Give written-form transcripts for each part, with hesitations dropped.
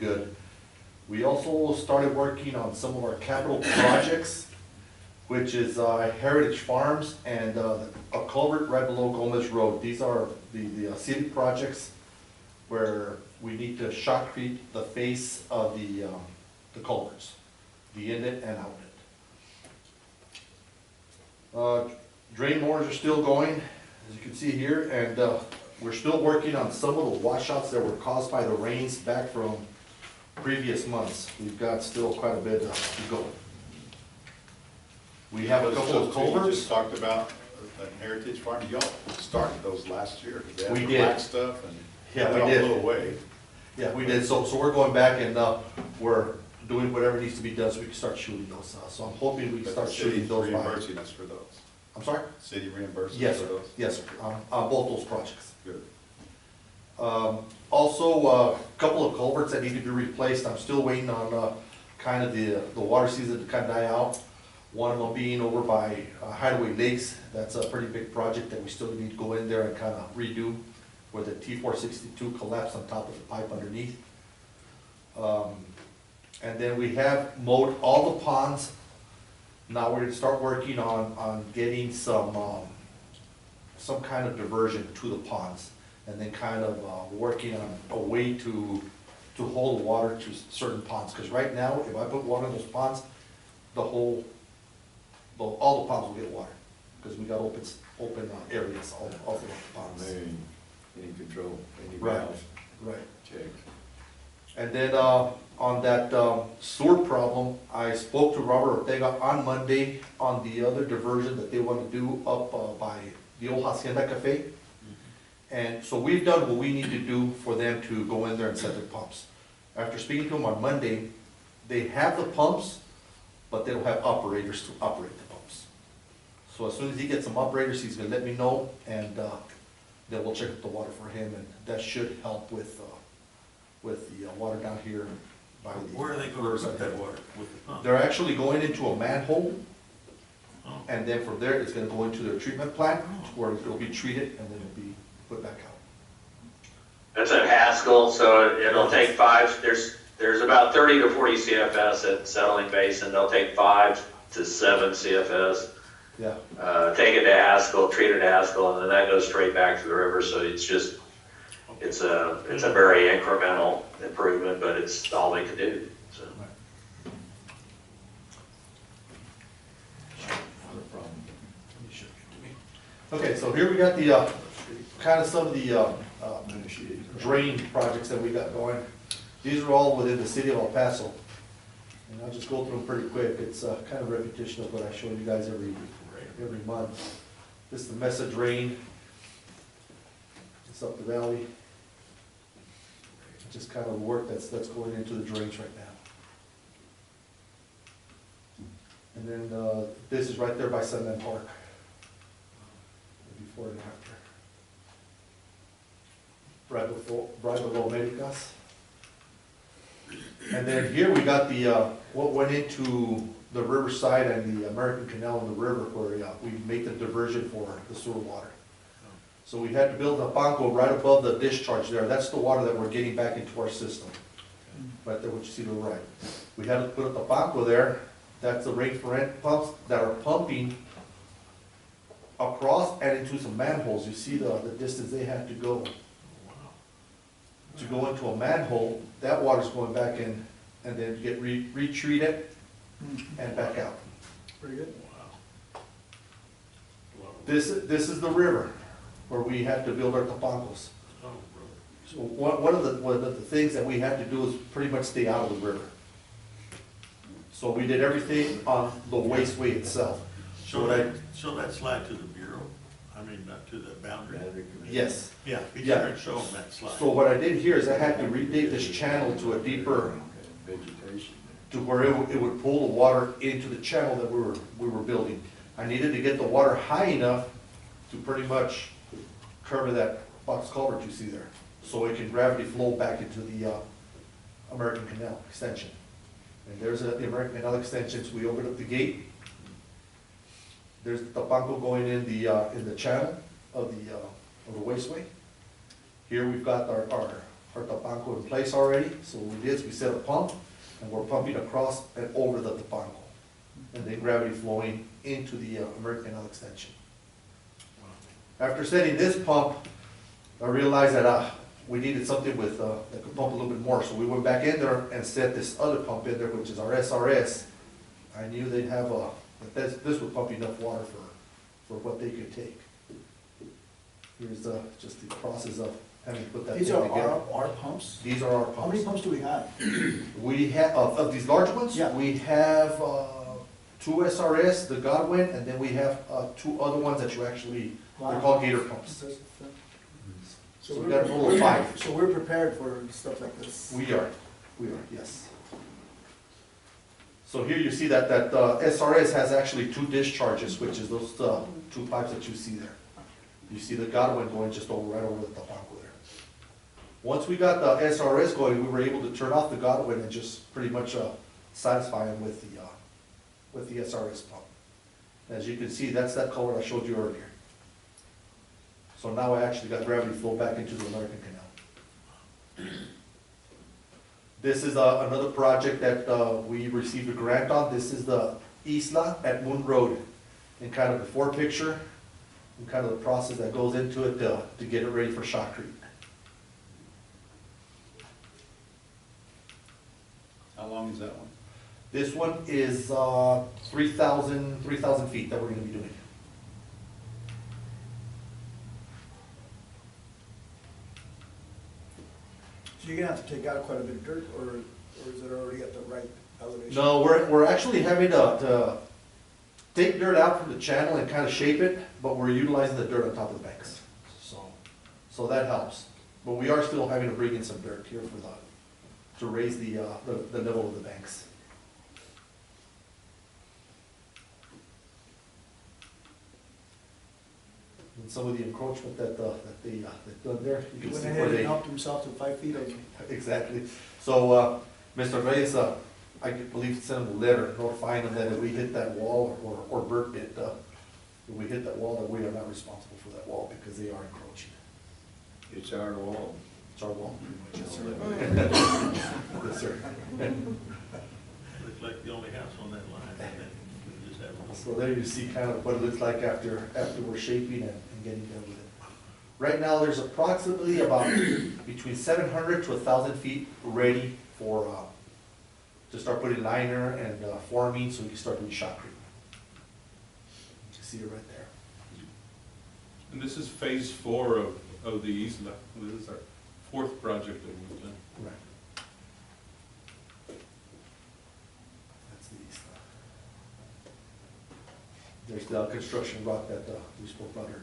good. We also started working on some of our capital projects, which is Heritage Farms and a culvert right below Gomez Road. These are the city projects where we need to shotcrete the face of the culverts, the inlet and outlet. Drain mowers are still going, as you can see here, and we're still working on some of the washouts that were caused by the rains back from previous months. We've got still quite a bit to go. We have a couple of culverts. You just talked about Heritage Farm. Y'all started those last year. They had We the did. black stuff and Yeah, that we all did. blew away. Yeah, we did. So we're going back and we're doing whatever needs to be done so we can start shooting those. So I'm hoping we can But start the shooting city's those by. reimbursing us for those. I'm sorry? City reimbursing Yes, us sir. for those? Yes, sir. On both those projects. Good. Also, a couple of culverts that need to be replaced. I'm still waiting on kind of the water season to kind of die out. One of them being over by Hideaway Lakes. That's a pretty big project that we still need to go in there and kind of redo, where the T462 collapsed on top of the pipe underneath. And then we have mowed all the ponds. Now we're gonna start working on getting some kind of diversion to the ponds, and then kind of working on a way to hold water to certain ponds. Because right now, if I put water in those ponds, all the ponds will get water, because we got open areas all of the ponds. Any control, any Right. valves Right. checked. And then on that sewer problem, I spoke to Robert Ortega on Monday on the other diversion that they want to do up by the old Hacienda Cafe. And so we've done what we need to do for them to go in there and set their pumps. After speaking to them on Monday, they have the pumps, but they don't have operators to operate the pumps. So as soon as he gets some operators, he's gonna let me know, and then we'll check up the water for him, and that should help with the water down here by the. Where are they going to put that water with the pump? They're actually going into a manhole, Oh. and then from there, it's gonna go into their treatment plant, where it'll be treated, and then it'll be put back out. That's at Haskell, so it'll take there's about 30 to 40 CFS at Settling Basin. They'll take 5 to 7 CFS, Yeah, take it to Haskell, treat it to Haskell, and then that goes straight back to the river. So it's just, it's a very incremental improvement, but it's all they can do, so. okay, so here we got the, kind of some of the drain projects that we got going. These are all within the city of El Paso. And I'll just go through them pretty quick. It's kind of repetition of what I show you guys every month. This is the Mesa drain. It's up the valley. Just kind of work that's going into the drains right now. And then this is right there by Sunland Park. Before and after. Right below Americas. And then here we got the, what went into the riverside and the American Canal in the river, where we make the diversion for the sewer water. So we had to build a banco right above the discharge there. That's the water that we're getting back into our system. Right there, what you see to the right. We had to put up the banco there. That's the rate for rent pumps that are pumping across and into some manholes. You see the distance they had to go. To go into a manhole, that water's going back in, and then get retreated and back out. Pretty good. This is the river where we had to build our tapancos. Oh, So one of the things that we had to do is pretty much stay out of the river. So we did everything on the wasteway itself. So that slide to the bureau, I mean, not to the boundary? Yes. Yeah, be Yeah. sure and show them that slide. So what I did here is I had to redig this channel to a deeper, Vegetation. to where it would pull the water into the channel that we were building. I needed to get the water high enough to pretty much cover that box culvert you see there, so it can gravity flow back into the American Canal extension. And there's the American Canal extensions. We opened up the gate. There's the tapanco going in the channel of the wasteway. Here we've got our our tapanco in place already. So what we did is we set a pump, and we're pumping across and over the tapanco. And then gravity flowing into the American Canal extension. After setting this pump, I realized that we needed something with that could pump a little bit more. So we went back in there and set this other pump in there, which is our SRS. I knew they'd have that this would pump enough water for what they could take. Here's just the process of having put that thing These together. are our pumps? These are our pumps. How many pumps do we have? We have, of these large ones? Yeah. We have 2 SRS, the Godwin, and then we have 2 other ones that you actually, they're Wow. called Gator pumps. So So we we're- got a total of 5. So we're prepared for stuff like this? We are, yes. So here you see that SRS has actually 2 discharges, which is those 2 pipes that you see there. You see the Godwin going just right over the Tapanco there. Once we got the SRS going, we were able to turn off the Godwin and just pretty much satisfy them with the SRS pump. As you can see, that's that color I showed you earlier. So now I actually got gravity flow back into the American Canal. This is another project that we received a grant on. This is the Isla at Moon Road, and kind of before picture, and kind of the process that goes into it to get it ready for shotcrete. How long is that one? This one is 3,000 feet that we're gonna be doing. So you're gonna have to take out quite a bit of dirt, or is it already at the right elevation? No, we're actually having to take dirt out from the channel and kind of shape it, but we're utilizing the dirt on top of the banks. So that helps. But we are still having to bring in some dirt here to raise the level of the banks. And some of the encroachment that they've done there, you He can went see ahead where and they. helped himself to 5 feet of. Exactly. So, Mr. Reyes, I believe sent him a letter notifying him that if we hit that wall, or Bert did, if we hit that wall, that we are not responsible for that wall because they are encroaching. It's our wall. It's our wall. Yes, sir. Yes, sir. Looks like the only house on that line, and then we just have one. So there you see kind of what it looks like after we're shaping and getting done with it. Right now, there's approximately about between 700 to 1,000 feet ready for, to start putting liner and forming so we can start doing shotcrete. You can see it right there. And this is phase 4 of the Isla. This is our 4th project that we've done. Right. That's the east. There's the construction rock that we spoke about earlier.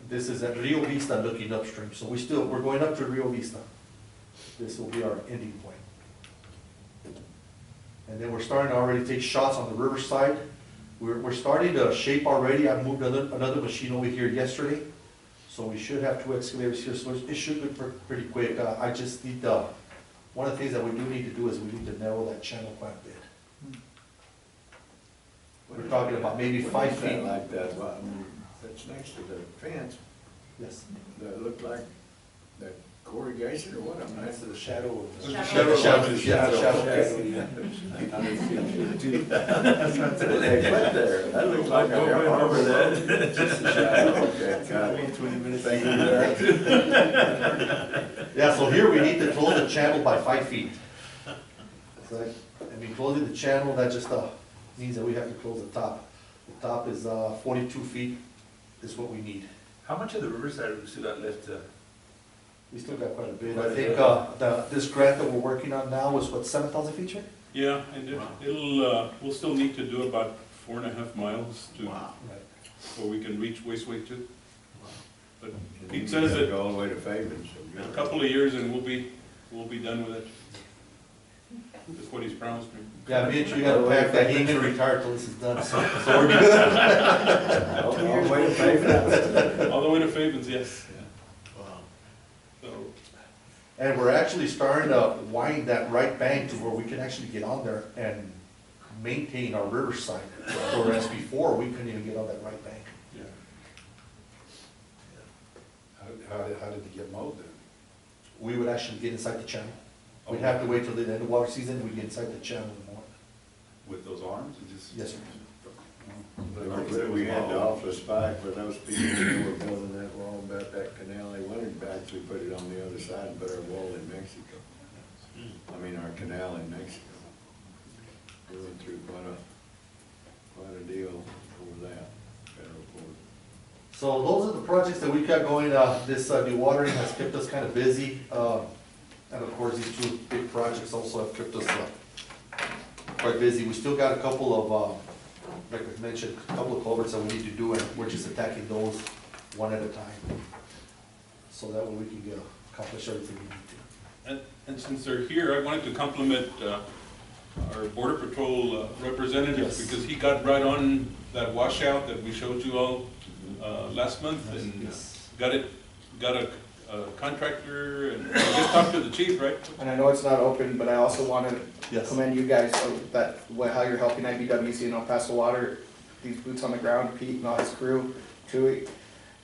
This is at Rio Vista looking upstream, so we're going up to Rio Vista. This will be our ending point. And then we're starting to already take shots on the riverside. We're starting to shape already. I moved another machine over here yesterday, so we should have 2 excavators here, so it should be pretty quick. I just need one of the things that we do need to do is we need to narrow that channel quite a bit. We're talking about maybe 5 What is feet. that like that, well, I mean, that's next to the fence, Yes. that looked like that corrugation or what, I mean, that's the shadow of. the- Shadow, yeah, shadow. They put there, that looked like a harbor that, just a shadow, okay, got it. 20 minutes. Thank you, Derek. Yeah, so here we need to close the channel by 5 feet. So, I mean, closing the channel, that just means that we have to close the top. The top is 42 feet is what we need. How much of the riverside have we still got left? We still got quite a bit. Quite I a think bit. this grant that we're working on now is what, 7,000 feet, right? Yeah, and we'll still need to do about 4.5 miles Wow. Right. before we can reach Wasteway 2. But And Pete you says gotta that go all the way to Fabian, so. in a couple of years and we'll be done with it. That's what he's promised me. Yeah, Mitch, you gotta pack that, he ain't gonna retire till this is done, so we're good. All the way to Fabian. All the way to Fabian's, yes. Wow. So, And we're actually starting to wind that right bank to where we can actually get on there and maintain our riverside. Whereas before, we couldn't even get on that right bank. yeah. How did it get mowed then? We would actually get inside the channel. We'd have to wait till the end of water season, we'd get inside the channel and mow it. With those arms and just? Yes, sir. We had the office spike where those people who were building that wall about that canal, they wanted to actually put it on the other side and put our wall in Mexico. I mean, our canal in Mexico. We went through quite a deal over that, federal court. So those are the projects that we got going. This dewatering has kept us kind of busy. And of course, these two big projects also have kept us quite busy. We still got a couple of, like I mentioned, a couple of culverts that we need to do, and we're just attacking those one at a time. So that way we can accomplish everything we need to. And since they're here, I wanted to compliment our Border Patrol representative, Yes. because he got right on that washout that we showed you all last month, and Yes. got a contractor, and I just talked to the chief, right? And I know it's not open, but I also want to Yes. commend you guys of how you're helping IBWC and El Paso Water, these boots on the ground, Pete and all his crew, Chewy.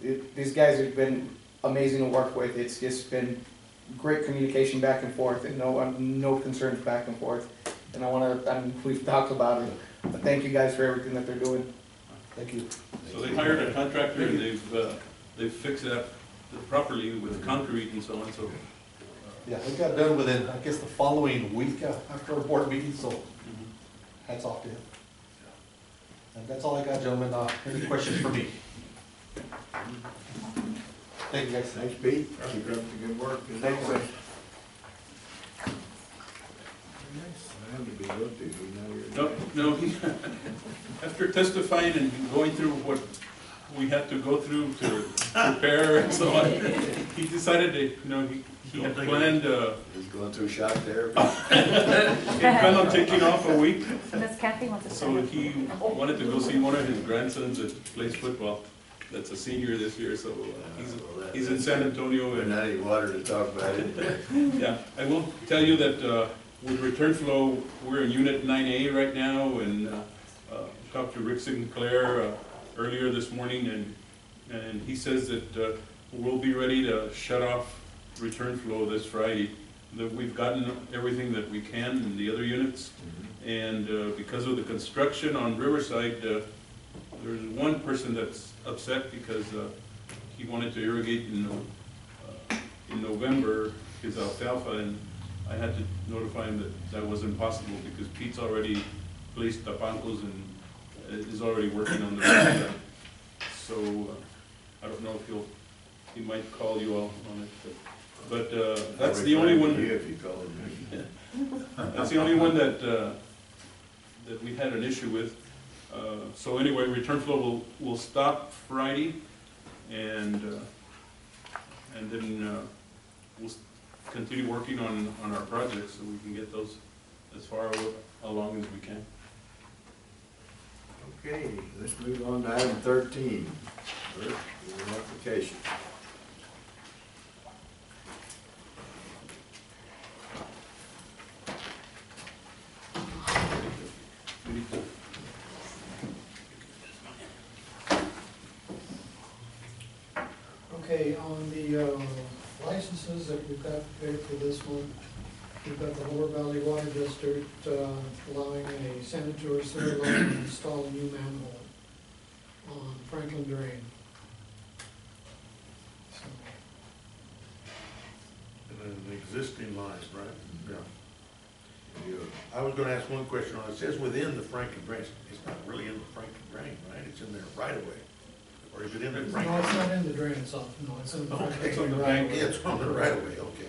These guys have been amazing to work with. It's just been great communication back and forth, and no concerns back and forth. And we've talked about it, but thank you guys for everything that they're doing. Thank you. So they hired a contractor, and they've fixed it up properly with concrete and so on, so. Yeah, we got done within, I guess, the following week after our board meeting, so hats off to him. And that's all I got, gentlemen. Any questions for me? Thank you, guys. Thanks, Pete. Keep up the good work. Thanks, sir. I had to be looked at, we know you're. No, he, after testifying and going through what we had to go through to prepare and so on, he decided to, he had planned, He's going through shock therapy. he planned on taking off a week, Miss Kathy wants to say. so he wanted to go see one of his grandsons that plays football. That's a senior this year, so he's in San Antonio. We're not even water to talk about it. Yeah, I will tell you that with return flow, we're in Unit 9A right now, and talked to Rick Sinclair earlier this morning, and he says that we'll be ready to shut off return flow this Friday. That we've gotten everything that we can in the other units, and because of the construction on Riverside, there's one person that's upset because he wanted to irrigate in November his alfalfa, and I had to notify him that that was impossible because Pete's already placed tapancos and is already working on the rest. So I don't know if he might call you all on it, but that's the only one. If you call him. That's the only one that we had an issue with. So anyway, return flow will stop Friday, and then we'll continue working on our projects so we can get those as far along as we can. Okay, let's move on to item 13. Your application. Okay, on the licenses that we've got prepared for this one, we've got the Lower Valley Water District allowing a sanitary sewer line and install a new manhole on Franklin Drain. So, And then the existing lines, right? Yeah. You- I was gonna ask one question on it. It says within the Franklin Drain. It's not really in the Franklin Drain, right? It's in there right away. Or is it in the no, Franklin? it's not in the drain itself, no, it's in the Okay, Franklin it's on Drain the right bank. away. It's on the right of way, okay.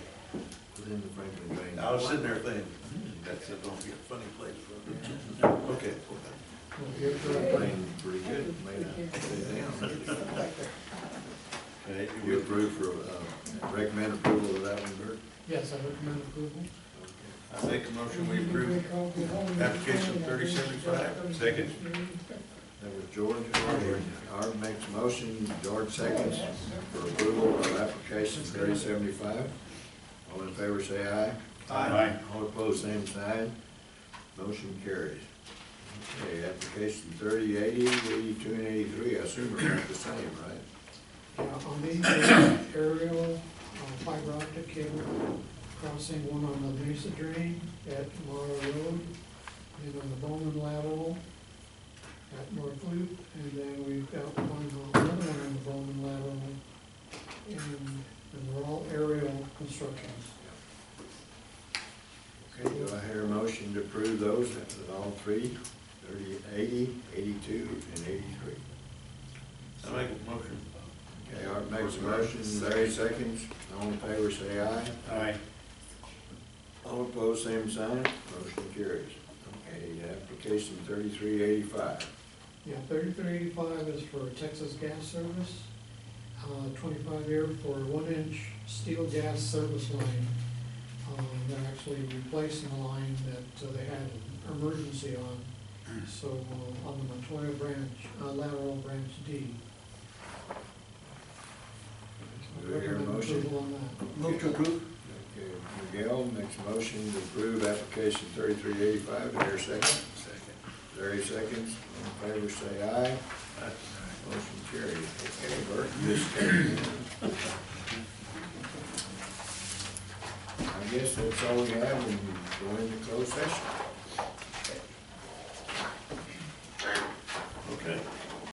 Within the Franklin Drain. I was sitting there thinking, that's gonna be a funny place for it. Okay. Well, you're correct. Drain pretty good, made out. Okay, you approve recommend approval of that one, Bert? Yes, I recommend approval. I make a motion, we approve application 3075. Second. That was George. Art makes a motion, George seconds for approval of application 3075. All in favor say aye. Aye. All opposed, same sign. Motion carries. Okay, application 3080, 82, and 83, I assume are the same, right? Yeah, on these, aerial, fiber optic cable crossing, one on the Mesa Drain at Mara Road, and on the Bowman lateral at North Loop, and then we've got another one on the Bowman lateral, and they're all aerial constructions. Okay, do I hear a motion to approve those, all three, 30, 80, 82, and 83? I make a motion. Okay, Art makes a motion, Larry seconds, all in favor say aye. Aye. All opposed, same sign, motion carries. Okay, application 3385. Yeah, 3385 is for Texas Gas Service, 25-year for a 1-inch steel gas service line. They're actually replacing a line that they had an emergency on, so on the Montoya branch, lateral branch D. Do we hear a Recommend motion? approval on that. Move to approve. Okay, Miguel makes a motion to approve application 3385, do I hear a second? Second. Larry seconds, all in favor say aye. Motion carries. Okay, Bert, this I guess that's all we have, and go into closed session.